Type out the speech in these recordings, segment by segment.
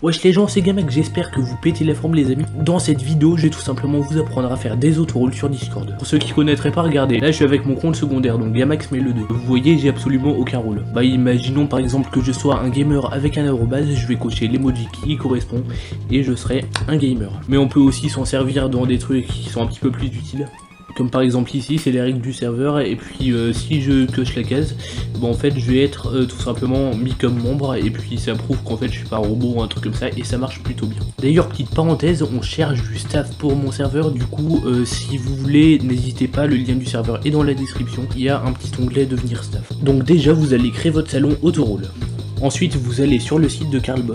Wesh les gens, c'est Gamax, j'espère que vous pétez la forme les amis. Dans cette vidéo, je vais tout simplement vous apprendre à faire des autorôles sur Discord. Pour ceux qui connaîtraient pas, regardez, là je suis avec mon compte secondaire, donc Gamax mais le 2. Vous voyez, j'ai absolument aucun rôle. Bah imaginons par exemple que je sois un gamer avec un arrobase, je vais cocher l'emoji qui y correspond, et je serai un gamer. Mais on peut aussi s'en servir dans des trucs qui sont un petit peu plus utiles. Comme par exemple ici, c'est les règles du serveur, et puis si je coche la case, bon en fait je vais être tout simplement mis comme membre, et puis ça prouve qu'en fait je suis pas un robot ou un truc comme ça, et ça marche plutôt bien. D'ailleurs, petite parenthèse, on cherche du staff pour mon serveur, du coup si vous voulez, n'hésitez pas, le lien du serveur est dans la description, il y a un petit onglet devenir staff. Donc déjà vous allez créer votre salon autorôle. Ensuite vous allez sur le site de Carlbot.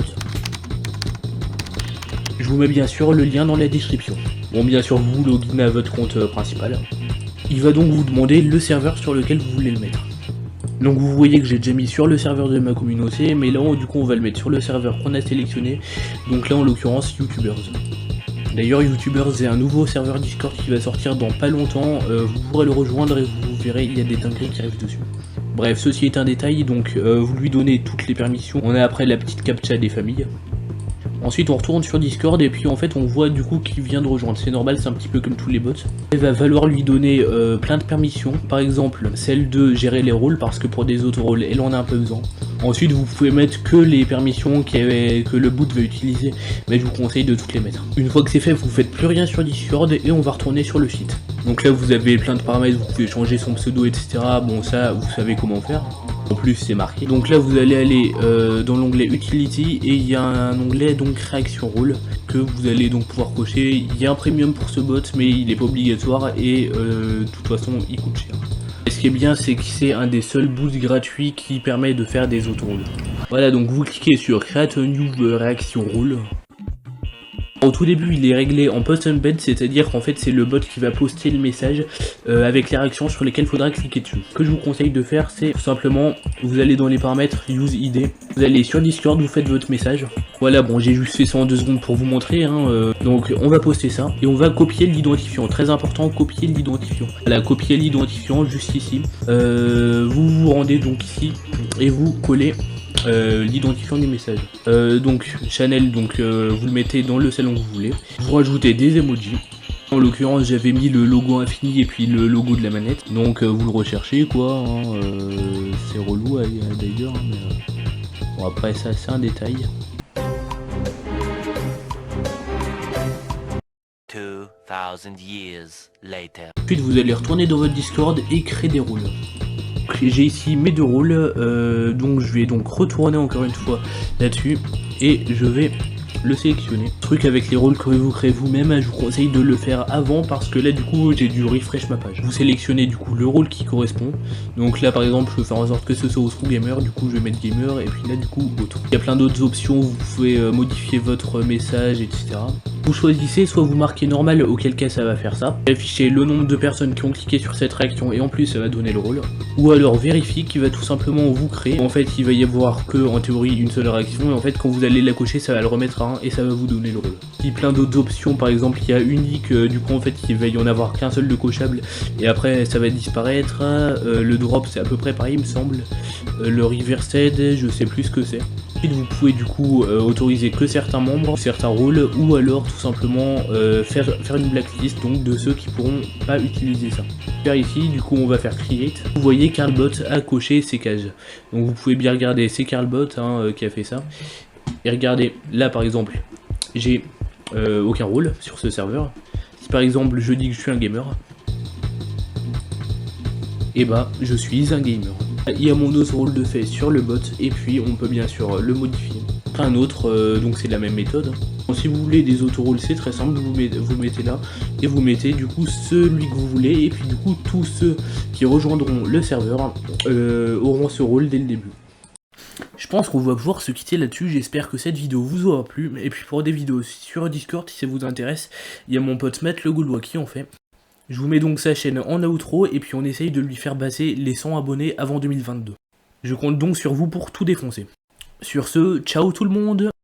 Je vous mets bien sûr le lien dans la description. Bon, bien sûr, vous loginez à votre compte principal. Il va donc vous demander le serveur sur lequel vous voulez le mettre. Donc vous voyez que j'ai déjà mis sur le serveur de ma communauté, mais là du coup on va le mettre sur le serveur qu'on a sélectionné. Donc là en l'occurrence YouTubers. D'ailleurs YouTubers c'est un nouveau serveur Discord qui va sortir dans pas longtemps. Vous pourrez le rejoindre et vous verrez il y a des dingueries qui arrivent dessus. Bref, ceci est un détail, donc vous lui donnez toutes les permissions. On a après la petite captcha des familles. Ensuite on retourne sur Discord et puis en fait on voit du coup qu'il vient de rejoindre, c'est normal, c'est un petit peu comme tous les bots. Il va falloir lui donner plein de permissions, par exemple celle de gérer les rôles parce que pour des autorôles elle en a un peu besoin. Ensuite vous pouvez mettre que les permissions que le boot va utiliser, mais je vous conseille de toutes les mettre. Une fois que c'est fait, vous faites plus rien sur Discord et on va retourner sur le site. Donc là vous avez plein de paramètres, vous pouvez changer son pseudo etc, bon ça vous savez comment faire. En plus c'est marqué. Donc là vous allez aller dans l'onglet Utility et il y a un onglet donc réaction rôle que vous allez donc pouvoir cocher. Il y a un premium pour ce bot mais il n'est pas obligatoire et de toute façon il coûte cher. Et ce qui est bien c'est que c'est un des seuls boosts gratuits qui permet de faire des autorôles. Voilà, donc vous cliquez sur Create a New Reaction Rule. Au tout début il est réglé en post embed, c'est-à-dire qu'en fait c'est le bot qui va poster le message avec les réactions sur lesquelles il faudra cliquer dessus. Ce que je vous conseille de faire c'est tout simplement, vous allez dans les paramètres Use ID, vous allez sur Discord, vous faites votre message. Voilà, bon j'ai juste fait ça en 2 secondes pour vous montrer, donc on va poster ça et on va copier l'identifiant, très important, copier l'identifiant. Voilà, copier l'identifiant juste ici, vous vous rendez donc ici et vous collez l'identifiant du message. Donc Chanel, donc vous le mettez dans le salon que vous voulez. Vous rajoutez des emojis. En l'occurrence j'avais mis le logo infini et puis le logo de la manette. Donc vous le recherchez quoi. C'est relou d'ailleurs. Mais bon après ça c'est un détail. 2000 years later. Ensuite vous allez retourner dans votre Discord et créer des rôles. J'ai ici mes 2 rôles, donc je vais donc retourner encore une fois là-dessus et je vais le sélectionner. Truc avec les rôles que vous créez vous-même, je vous conseille de le faire avant parce que là du coup j'ai dû refresh ma page. Vous sélectionnez du coup le rôle qui correspond. Donc là par exemple je peux faire en sorte que ce soit autre gamer, du coup je vais mettre gamer et puis là du coup autre. Il y a plein d'autres options, vous pouvez modifier votre message etc. Vous choisissez, soit vous marquez normal, auquel cas ça va faire ça, afficher le nombre de personnes qui ont cliqué sur cette réaction et en plus ça va donner le rôle, ou alors vérifie qui va tout simplement vous créer. En fait il va y avoir que en théorie une seule réaction et en fait quand vous allez la cocher ça va le remettre à 1 et ça va vous donner le rôle. Il y a plein d'autres options, par exemple il y a unique, du coup en fait il va y en avoir qu'un seul de cochable et après ça va disparaître. Le drop c'est à peu près pareil il me semble, le reversed je sais plus ce que c'est. Vous pouvez du coup autoriser que certains membres, certains rôles, ou alors tout simplement faire une blacklist donc de ceux qui pourront pas utiliser ça. Faire ici, du coup on va faire create. Vous voyez Carlbot a coché ses cases. Donc vous pouvez bien regarder, c'est Carlbot qui a fait ça. Et regardez, là par exemple, j'ai aucun rôle sur ce serveur. Si par exemple je dis que je suis un gamer, et bah je suis un gamer. Il y a mon autre rôle de fait sur le bot et puis on peut bien sûr le modifier. Un autre, donc c'est la même méthode. Donc, si vous voulez des autorôles c'est très simple, vous mettez là et vous mettez du coup celui que vous voulez et puis du coup tous ceux qui rejoindront le serveur auront ce rôle dès le début. Je pense qu'on va pouvoir se quitter là-dessus, j'espère que cette vidéo vous aura plu. Et puis pour des vidéos sur Discord si ça vous intéresse, il y a mon pote Matt le Gaulois qui en fait. Je vous mets donc sa chaîne en outro et puis on essaye de lui faire passer les 100 abonnés avant 2022. Je compte donc sur vous pour tout défoncer. Sur ce, ciao tout le monde!